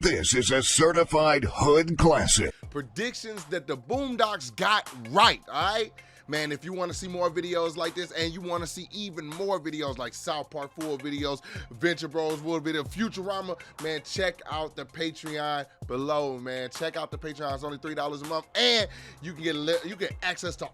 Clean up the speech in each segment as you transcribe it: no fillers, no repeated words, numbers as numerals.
This is a certified hood classic. Predictions that the Boondocks got right, all right? Man, if you want to see more videos like this and you want to see even more videos like South Park full videos, Venture Bros full video, Futurama, man, check out the Patreon below, man. Check out the Patreon. It's only $3 a month, and you can get access to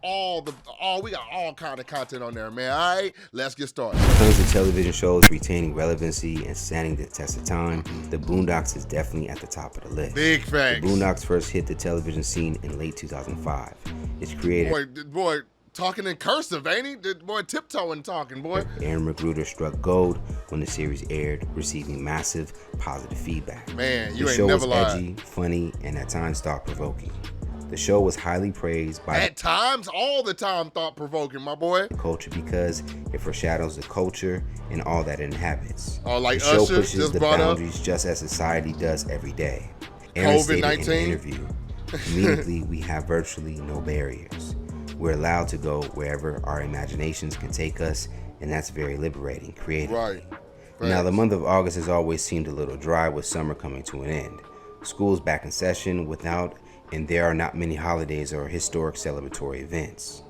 we got all kind of content on there, man. All right, let's get started. When it comes to television shows retaining relevancy and standing the test of time, the Boondocks is definitely at the top of the list. Big facts. The Boondocks first hit the television scene in late 2005. Its creator, boy, talking in cursive, ain't he? The boy tiptoeing talking, boy. Aaron McGruder struck gold when the series aired, receiving massive positive feedback. Man, you the ain't show never was lied. edgy, funny, and at times thought-provoking. The show was highly praised by at times, all the time, thought-provoking, my boy. the culture because it foreshadows the culture and all that it inhabits. Oh, like the show Usher pushes just the brought up. boundaries just as society does every day. Aaron stated in an COVID-19. interview, immediately we have virtually no barriers. We're allowed to go wherever our imaginations can take us, and that's very liberating creatively. Right. Now, the Facts. month of August has always seemed a little dry with summer coming to an end. School's back in session and there are not many holidays or historic celebratory events.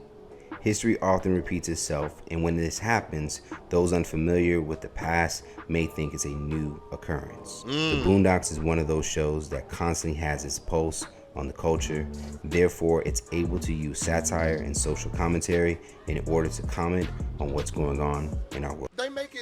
History often repeats itself, and when this happens, those unfamiliar with the past may think it's a new occurrence. The Boondocks is one of those shows that constantly has its pulse on the culture. Therefore, it's able to use satire and social commentary in order to comment on what's going on in our world. They make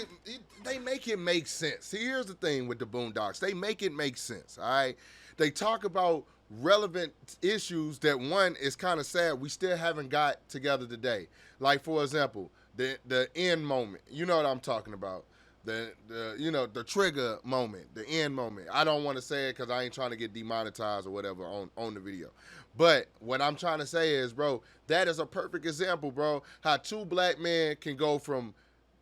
it make sense. See, here's the thing with the Boondocks. They make it make sense, all right? They talk about relevant issues that, one, is kind of sad we still haven't got together today. Like, for example, the end moment. You know what I'm talking about. The trigger moment, the end moment. I don't want to say it because I ain't trying to get demonetized or whatever on the video. But what I'm trying to say is, bro, that is a perfect example, bro, how two black men can go from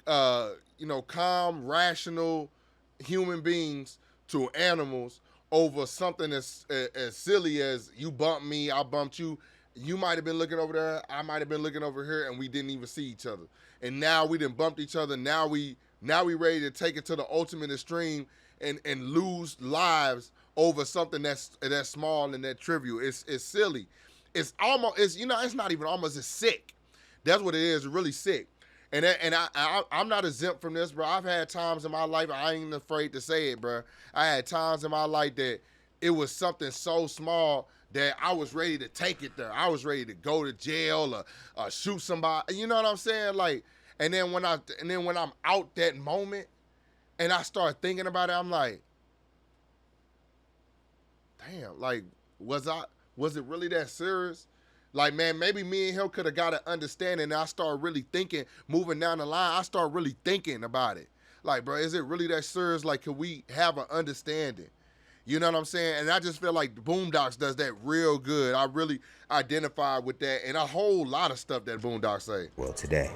calm, rational human beings to animals over something as silly as you bumped me, I bumped you. You might have been looking over there, I might have been looking over here, and we didn't even see each other. And now we done bumped each other. Now we ready to take it to the ultimate extreme and lose lives over something that's small and that trivial. It's silly. It's not even almost, it's sick. That's what it is. It's really sick. And I'm not exempt from this, bro. I've had times in my life, I ain't afraid to say it, bro. I had times in my life that it was something so small that I was ready to take it there. I was ready to go to jail or shoot somebody. You know what I'm saying? Like, and then when I'm out that moment and I start thinking about it, I'm like, damn, like, was it really that serious? Like, man, maybe me and him could have got an understanding, and I start really thinking, moving down the line, I start really thinking about it. Like, bro, is it really that serious? Like, could we have an understanding? You know what I'm saying? And I just feel like the Boondocks does that real good. I really identify with that and a whole lot of stuff that Boondocks say. Well, today.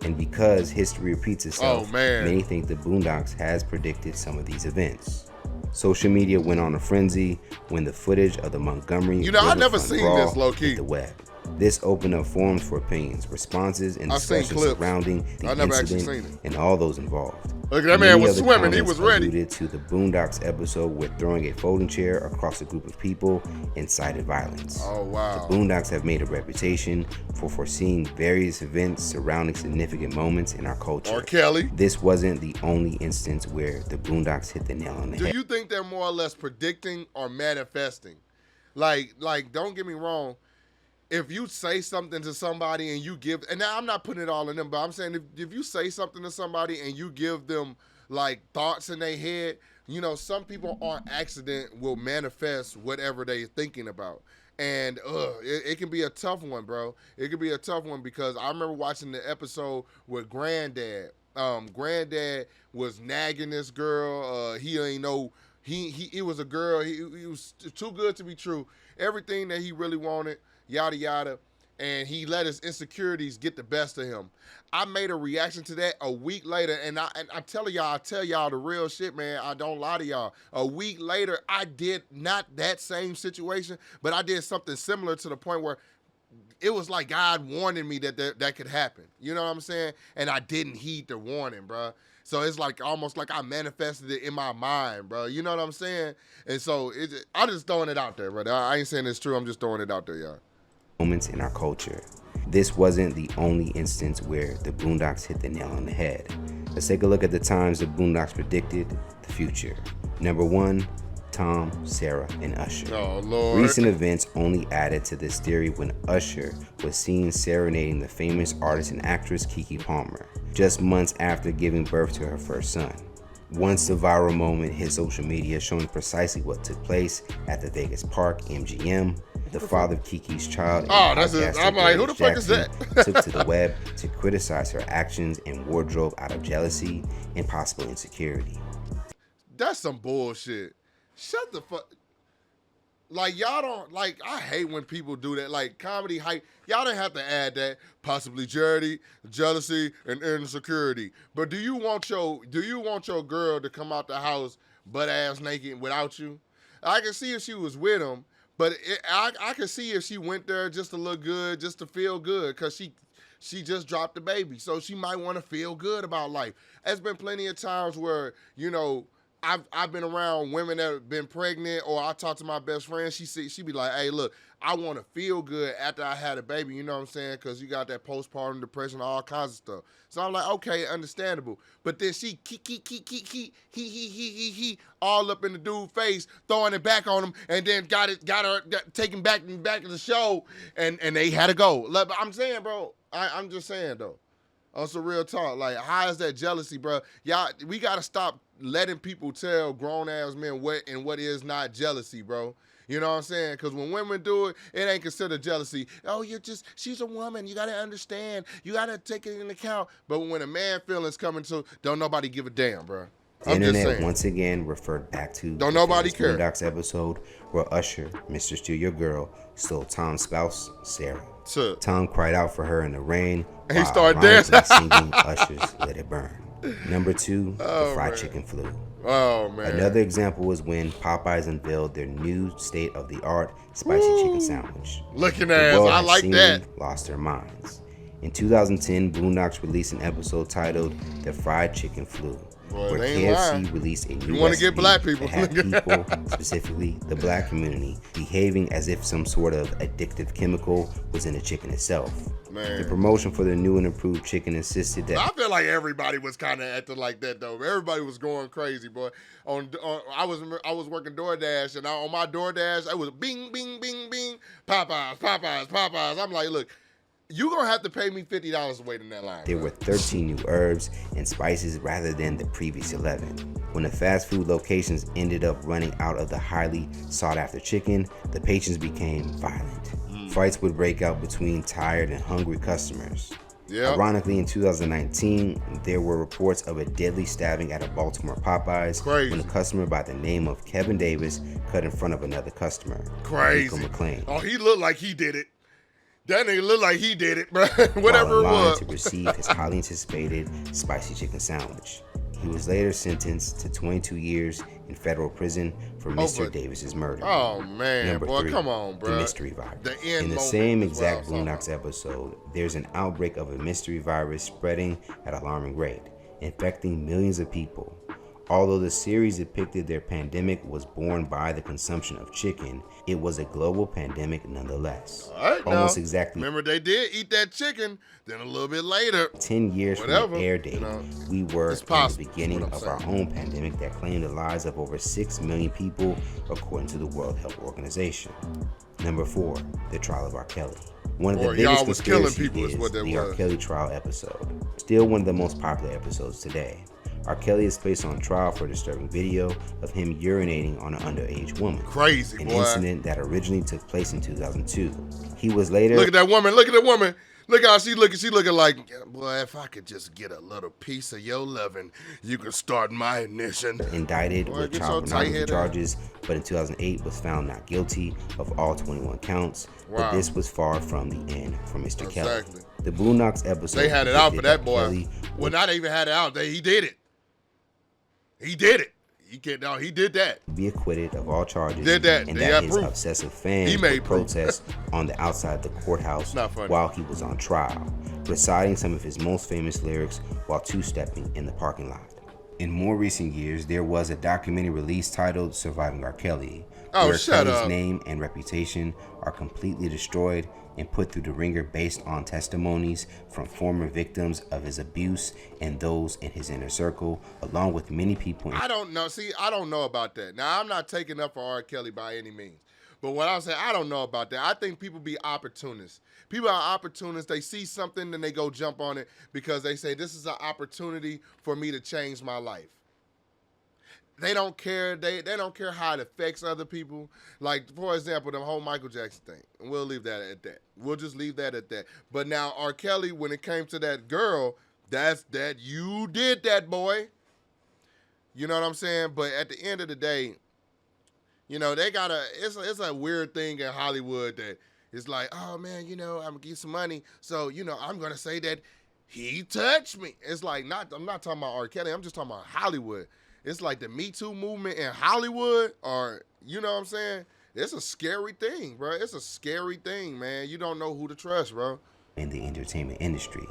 And because history repeats itself, Oh, man. many think the Boondocks has predicted some of these events. Social media went on a frenzy when the footage of the Montgomery I never riverfront seen brawl this, low-key. hit the web. This opened up forums for opinions, responses, and I've seen discussions clips. surrounding the I never actually incident seen it. and all those involved. Look, that man Many was of the swimming. He comments was ready. alluded to the Boondocks episode with throwing a folding chair across a group of people incited violence. Oh, wow. The Boondocks have made a reputation for foreseeing various events surrounding significant moments in our culture. R. Kelly. This wasn't the only instance where the Boondocks hit the nail on the Do head. you think they're more or less predicting or manifesting? Like, don't get me wrong. If you say something to somebody and you give, and now I'm not putting it all in them, but I'm saying if you say something to somebody and you give them like thoughts in their head, some people on accident will manifest whatever they're thinking about. And it can be a tough one, bro. It can be a tough one because I remember watching the episode with Granddad. Granddad was nagging this girl. He was a girl. He was too good to be true. Everything that he really wanted, yada yada, and he let his insecurities get the best of him. I made a reaction to that a week later, and I tell y'all the real shit, man. I don't lie to y'all. A week later, I did not that same situation, but I did something similar to the point where it was like God warning me that could happen. You know what I'm saying? And I didn't heed the warning, bro. So it's like almost like I manifested it in my mind, bro. You know what I'm saying? And so I'm just throwing it out there, brother. I ain't saying it's true. I'm just throwing it out there, y'all. Moments in our culture. This wasn't the only instance where the Boondocks hit the nail on the head. Let's take a look at the times the Boondocks predicted the future. Number 1, Tom, Sarah, and Usher. Oh, Lord. Recent events only added to this theory when Usher was seen serenading the famous artist and actress Keke Palmer, just months after giving birth to her first son. Once the viral moment hit social media showing precisely what took place at the Vegas Park MGM, the father of Keke's child, I'm like, who the fuck is that? took to the web to criticize her actions and wardrobe out of jealousy and possible insecurity. That's some bullshit. Shut the fuck. Like, y'all don't, like, I hate when people do that. Like, comedy hype. Y'all don't have to add that. Possibly charity, jealousy, and insecurity. But do you want your girl to come out the house butt ass naked without you? I can see if she was with him, but I can see if she went there just to look good, just to feel good, because she just dropped the baby. So she might want to feel good about life. There's been plenty of times where, you know, I've been around women that have been pregnant, or I talk to my best friend. She be like, "Hey, look, I want to feel good after I had a baby." You know what I'm saying? Because you got that postpartum depression, all kinds of stuff. So I'm like, okay, understandable. But then she he all up in the dude's face, throwing it back on him, and then got her taken back to the show, and they had to go. I'm saying, bro. I'm just saying though. On some real talk, like, how is that jealousy, bro? Y'all, we gotta stop letting people tell grown-ass men what is not jealousy, bro. You know what I'm saying? Because when women do it, it ain't considered jealousy. Oh, she's a woman. You gotta understand. You gotta take it into account. But when a man feelings coming to, don't nobody give a damn, bro. The internet once again referred back to don't nobody care Boondocks episode where Usher, Mr. Steal Your Girl, stole Tom's spouse, Sarah. Tom cried out for her in the rain. And he started dancing. Singing Usher's Let It Burn. Number 2, the fried chicken flu. Oh, man. Another example was when Popeyes unveiled their new state-of-the-art spicy chicken sandwich. Looking ass, I like that. Lost their minds. In 2010, Boondocks released an episode titled The Fried Chicken Flu, where KFC released a new recipe black people. that had people, specifically the black community, behaving as if some sort of addictive chemical was in the chicken itself. Man. The promotion for the new and improved chicken insisted that... I feel like everybody was kind of acting like that, though. Everybody was going crazy, boy. I was working DoorDash, and on my DoorDash, it was bing, bing, bing, bing, Popeyes. I'm like, look, you gonna have to pay me $50 to wait in that line. There were 13 new herbs and spices rather than the previous 11. When the fast food locations ended up running out of the highly sought after chicken, the patrons became violent. Fights would break out between tired and hungry customers. Yep. Ironically, in 2019, there were reports of a deadly stabbing at a Baltimore Popeyes when a customer by the name of Kevin Davis cut in front of another customer. Crazy. McLean. Oh, he looked like he did it. That nigga looked like he did it, bro. Whatever it was. To receive his highly anticipated spicy chicken sandwich. He was later sentenced to 22 years in federal prison for Mr. Davis's murder. Oh, man. Number boy, 3, come on, bro. The mystery virus. In the same exact Boondocks episode, there's an outbreak of a mystery virus spreading at an alarming rate, infecting millions of people. Although the series depicted their pandemic was born by the consumption of chicken, it was a global pandemic nonetheless. All right, almost now, exactly. Remember, they did eat that chicken. Then a little bit later, 10 years from the air date, we were in the beginning of our own pandemic that claimed the lives of over 6 million people, according to the World Health Organization. Number 4, the trial of R. Kelly. One of the biggest conspiracies is the R. Kelly trial episode. Still one of the most popular episodes today. R. Kelly is placed on trial for a disturbing video of him urinating on an underage woman. Crazy, an boy. incident that originally took place in 2002. He was later... Look at that woman. Look at that woman. Look how she looking. She looking like, boy, if I could just get a little piece of your loving, you could start my ignition. Indicted with child pornography charges, but in 2008 was found not guilty of all 21 counts. Wow. But this was far from the end for Mr. Kelly. The Boondocks episode... They had it out for that boy. Well, not even had it out. He did it. He did it. He did that. Be acquitted of all charges. Did that. And that his obsessive fans would protest on the outside of the courthouse while he was on trial, reciting some of his most famous lyrics while two-stepping in the parking lot. In more recent years, there was a documentary released titled Surviving R. Kelly, Oh, where shut Kelly's up. name and reputation are completely destroyed and put through the ringer based on testimonies from former victims of his abuse and those in his inner circle, along with many people. I don't know. See, I don't know about that. Now, I'm not taking up for R. Kelly by any means. But what I'm saying, I don't know about that. I think people be opportunists. People are opportunists. They see something, then they go jump on it because they say, this is an opportunity for me to change my life. They don't care. They don't care how it affects other people. Like, for example, the whole Michael Jackson thing. And we'll leave that at that. We'll just leave that at that. But now, R. Kelly, when it came to that girl, that's that you did that, boy. You know what I'm saying? But at the end of the day, you know, they got it's a weird thing in Hollywood that it's like, oh man, you know, I'm gonna give some money. So, you know, I'm gonna say that he touched me. It's like, I'm not talking about R. Kelly, I'm just talking about Hollywood. It's like the Me Too movement in Hollywood, or, you know what I'm saying? It's a scary thing, bro. It's a scary thing, man. You don't know who to trust, bro. In the entertainment industry.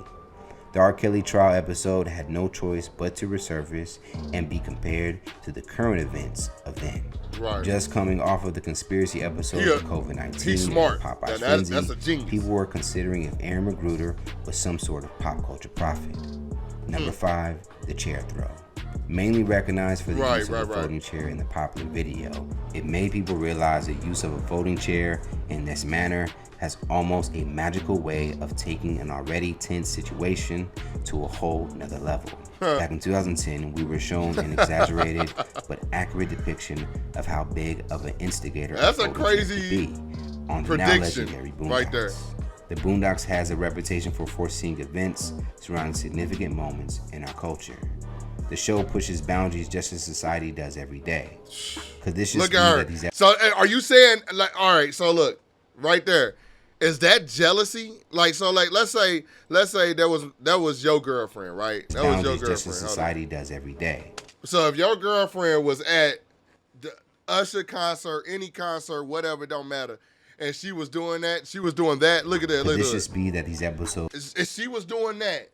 The R. Kelly trial episode had no choice but to resurface and be compared to the current events of then. Right. Just coming off of the conspiracy episode of COVID-19 he's smart. and Popeye's That's Frenzy, a genius. people were considering if Aaron Magruder was some sort of pop culture prophet. Number 5, the chair throw. Mainly recognized for the use of a folding chair in the popular video, it made people realize the use of a folding chair in this manner has almost a magical way of taking an already tense situation to a whole nother level. Back in 2010, we were shown an exaggerated but accurate depiction of how big of an instigator That's a a folding chair crazy could be on the now prediction legendary Boondocks. right there. The Boondocks has a reputation for foreseeing events surrounding significant moments in our culture. The show pushes boundaries just as society does every day. Could this just Look be at that her. these So are you saying, like, all right, so look, right there. Is that jealousy? Like, so like, let's say that was your girlfriend, right? That was your boundaries girlfriend. just as society does every day? So if your girlfriend was at the Usher concert, any concert, whatever, don't matter, and she was doing that, look at that, Could look at this that. just be that these episodes If she was doing that,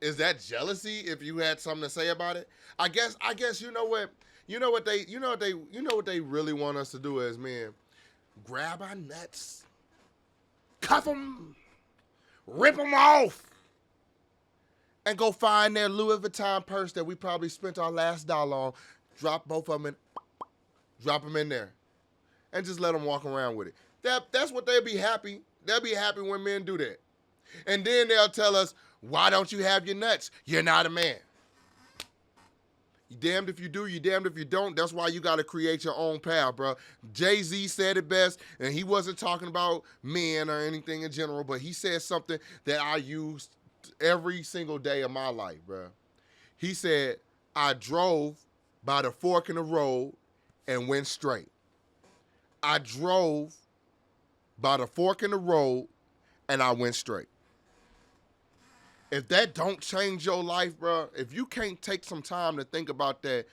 is that jealousy? If you had something to say about it, I guess you know what they really want us to do as men: grab our nuts, cuff them, rip them off, and go find their Louis Vuitton purse that we probably spent our last dollar on, drop both of them in there, and just let them walk around with it. That's what they'll be happy. They'll be happy when men do that. And then they'll tell us, why don't you have your nuts? You're not a man. You damned if you do, you damned if you don't. That's why you got to create your own path, bro. Jay-Z said it best, and he wasn't talking about men or anything in general, but he said something that I used every single day of my life, bro. He said, I drove by the fork in the road and went straight. I drove by the fork in the road and I went straight. If that don't change your life, bro, if you can't take some time to think about that,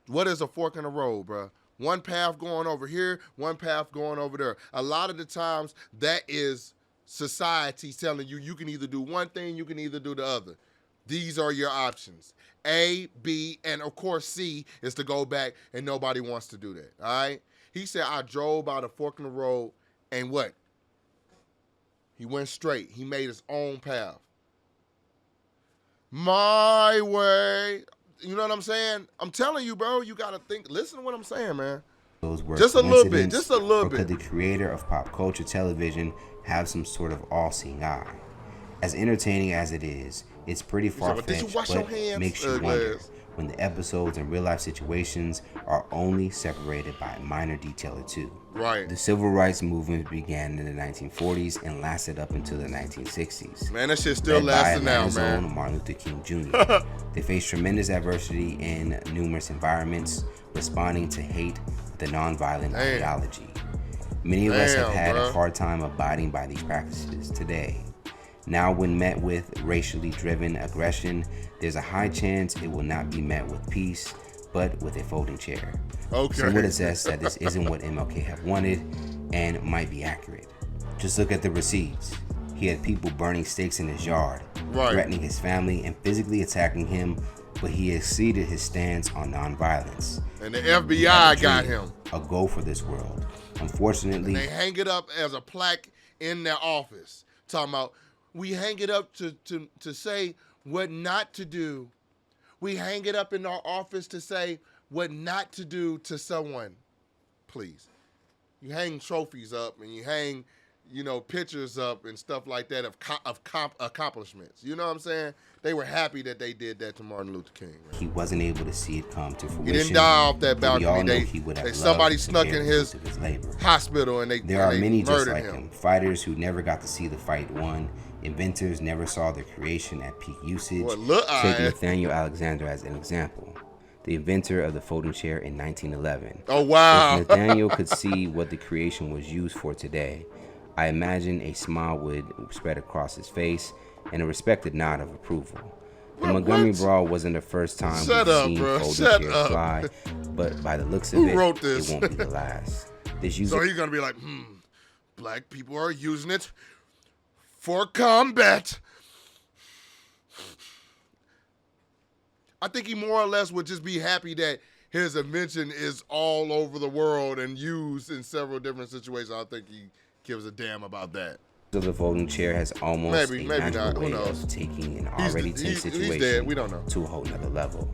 what is a fork in the road, bro? One path going over here, one path going over there. A lot of the times, that is society telling you you can either do one thing, you can either do the other. These are your options. A, B, and of course C is to go back, and nobody wants to do that, all right? He said, I drove by the fork in the road, and what? He went straight. He made his own path. My way. You know what I'm saying? I'm telling you, bro, you got to think. Listen to what I'm saying, man. were Just a little bit. coincidence, Just a little or bit. could the creator of pop culture television have some sort of all-seeing eye? As entertaining as it is, it's pretty far-fetched, but makes you wonder when the episodes and real-life situations are only separated by a minor detail or two. Right. The civil rights movement began in the 1940s and lasted up until the 1960s. Man, that shit still lasting now, man. Own Martin Luther King Jr. They faced tremendous adversity in numerous environments, responding to hate with a nonviolent ideology. Many of us have had a hard time abiding by these practices today. Now, when met with racially driven aggression, there's a high chance it will not be met with peace, but with a folding chair. Okay. Some would attest that this isn't what MLK have wanted and might be accurate. Just look at the receipts. He had people burning stakes in his yard, threatening his family, and physically attacking him but he exceeded his stance on nonviolence. And the He had FBI a got dream, him. a goal for this world. Unfortunately, They hang it up as a plaque in their office. Talking about, we hang it up to say what not to do. We hang it up in our office to say what not to do to someone. Please. You hang trophies up and you hang, pictures up and stuff like that of accomplishments. You know what I'm saying? They were happy that they did that to Martin Luther King. Right? he wasn't able to see it come to fruition. He didn't die off that but we all balcony. know he would have Somebody loved to snuck bear in the his fruits of his labor. hospital and they There are many just murdered like him, fighters who never got to see the fight won, inventors never saw their creation at peak usage. Boy, look, Take I- Nathaniel Alexander as an example, the inventor of the folding chair in 1911. Oh, wow. If Nathaniel could see what the creation was used for today, I imagine a smile would spread across his face and a respected nod of approval. The Montgomery Brawl wasn't the first time Shut we've up, seen bro. folding Shut chairs up. fly, but by the looks of Who it, wrote this? it won't be the last. This user So he's going to be like, black people are using it for combat. I think he more or less would just be happy that his invention is all over the world and used in several different situations. I don't think he gives a damn about that. of the folding chair has almost Maybe a not. magical Who way knows? of taking an He's- already tense he's situation dead. We don't know. to a whole nother level.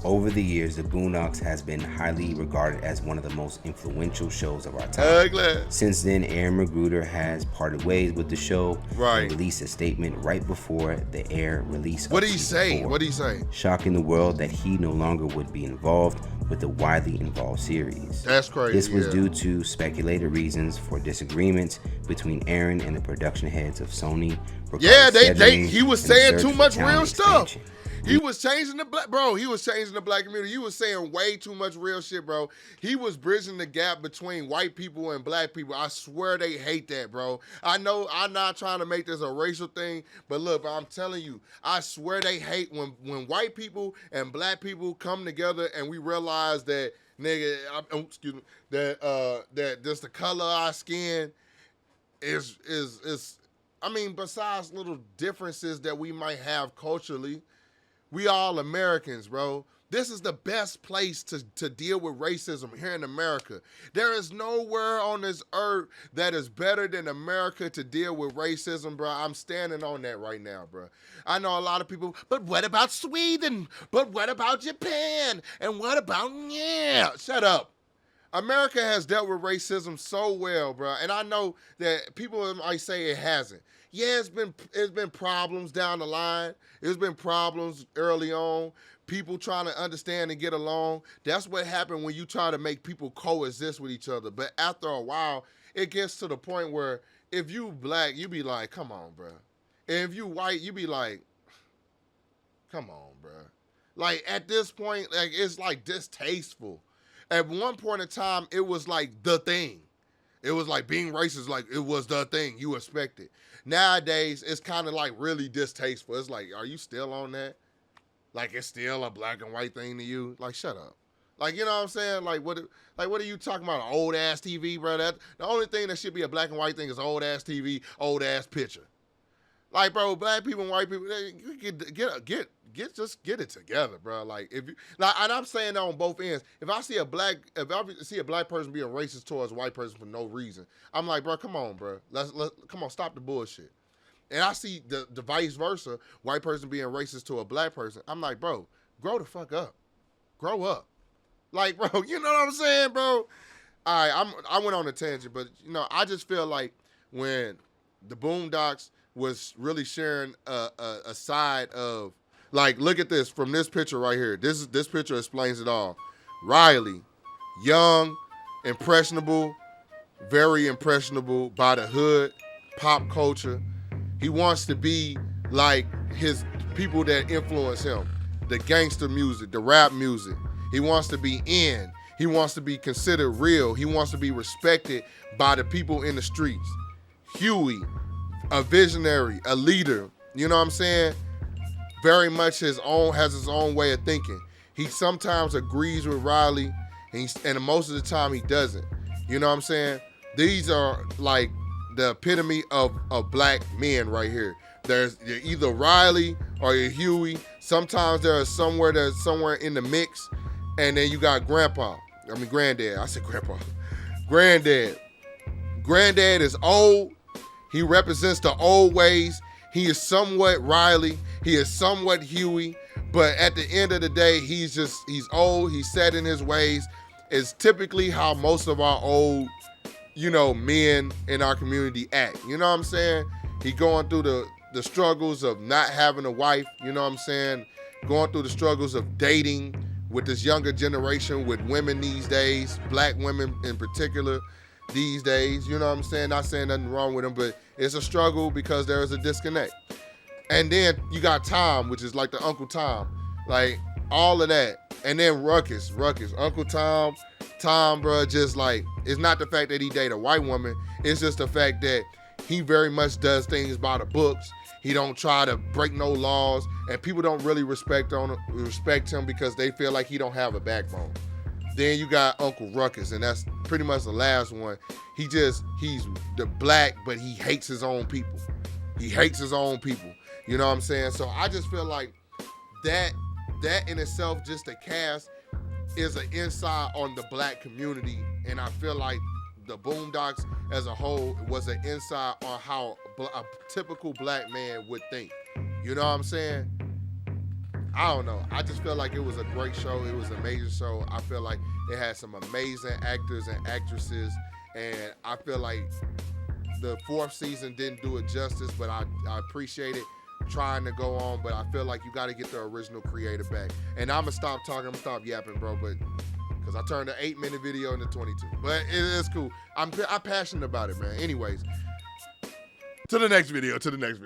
Over the years, the Boondocks has been highly regarded as one of the most influential shows of our time. Ugly. Since then, Aaron Magruder has parted ways with the show Right. and released a statement right before the air release of What did he season say? 4, What did he say? shocking the world that he no longer would be involved with the widely involved series. That's crazy. This was yeah. due to speculated reasons for disagreements between Aaron and the production heads of Sony. Yeah, regarding he was scheduling and the saying search too for much talent real stuff. expansion. He was changing the black, bro. He was changing the black community. He was saying way too much real shit, bro. He was bridging the gap between white people and black people. I swear they hate that, bro. I know I'm not trying to make this a racial thing, but look, I'm telling you, I swear they hate when white people and black people come together and we realize that, nigga, excuse me, that just the color of our skin is. I mean, besides little differences that we might have culturally, we all Americans, bro. This is the best place to deal with racism here in America. There is nowhere on this earth that is better than America to deal with racism, bro. I'm standing on that right now, bro. I know a lot of people, but what about Sweden? But what about Japan? And what about, shut up. America has dealt with racism so well, bro. And I know that people might say it hasn't. Yeah, it's been problems down the line. It's been problems early on. People trying to understand and get along. That's what happened when you try to make people coexist with each other. But after a while, it gets to the point where if you black, you be like, come on, bro. And if you white, you be like, come on, bro. Like at this point, like it's like distasteful. At one point in time, it was like the thing. It was like being racist, like it was the thing you expected. Nowadays, it's kind of like really distasteful. It's like, are you still on that? Like it's still a black and white thing to you? Like, shut up. Like, you know what I'm saying? Like what are you talking about? An old ass TV, bro? The only thing that should be a black and white thing is old ass TV, old ass picture. Like, bro, black people and white people, you get it together, bro. Like, if you, like, and I'm saying that on both ends. If I see a black person being racist towards a white person for no reason, I'm like, bro, come on, bro. Come on, stop the bullshit. And I see the vice versa, white person being racist to a black person. I'm like, bro, grow the fuck up, grow up. Like, bro, you know what I'm saying, bro? All right, I went on a tangent, but I just feel like when the Boondocks was really sharing a side of, like, look at this from this picture right here. This picture explains it all. Riley, young, impressionable, very impressionable by the hood, pop culture. He wants to be like his people that influence him, the gangster music, the rap music. He wants to be in. He wants to be considered real. He wants to be respected by the people in the streets. Huey, a visionary, a leader, you know what I'm saying? Very much has his own way of thinking. He sometimes agrees with Riley, and most of the time he doesn't. You know what I'm saying? These are like the epitome of black men right here. you're either Riley or you're Huey. Sometimes there's somewhere in the mix, and then you got Granddad. I said Grandpa. Granddad. Granddad is old. He represents the old ways. He is somewhat Riley. He is somewhat Huey. But at the end of the day, he's old. He's set in his ways. It's typically how most of our old, men in our community act. You know what I'm saying? He going through the struggles of not having a wife. You know what I'm saying? Going through the struggles of dating with this younger generation, with women these days, black women in particular these days. You know what I'm saying? Not saying nothing wrong with him, but it's a struggle because there is a disconnect. And then you got Tom, which is like the Uncle Tom, like all of that. And then Ruckus, Uncle Tom, bro, just like, it's not the fact that he dated a white woman. It's just the fact that he very much does things by the books. He don't try to break no laws, and people don't really respect him because they feel like he don't have a backbone. Then you got Uncle Ruckus, and that's pretty much the last one. He's the black, but he hates his own people. He hates his own people. You know what I'm saying? So I just feel like that in itself, just the cast, is an insight on the black community. And I feel like the Boondocks as a whole was an insight on how a typical black man would think. You know what I'm saying? I don't know. I just feel like it was a great show. It was an amazing show. I feel like it had some amazing actors and actresses. And I feel like the 4th season didn't do it justice, but I appreciate it trying to go on. But I feel like you got to get the original creator back. And I'm going to stop talking. I'm going to stop yapping, bro. But because I turned an 8-minute video into 22. But it is cool. I'm passionate about it, man. Anyways, to the next video.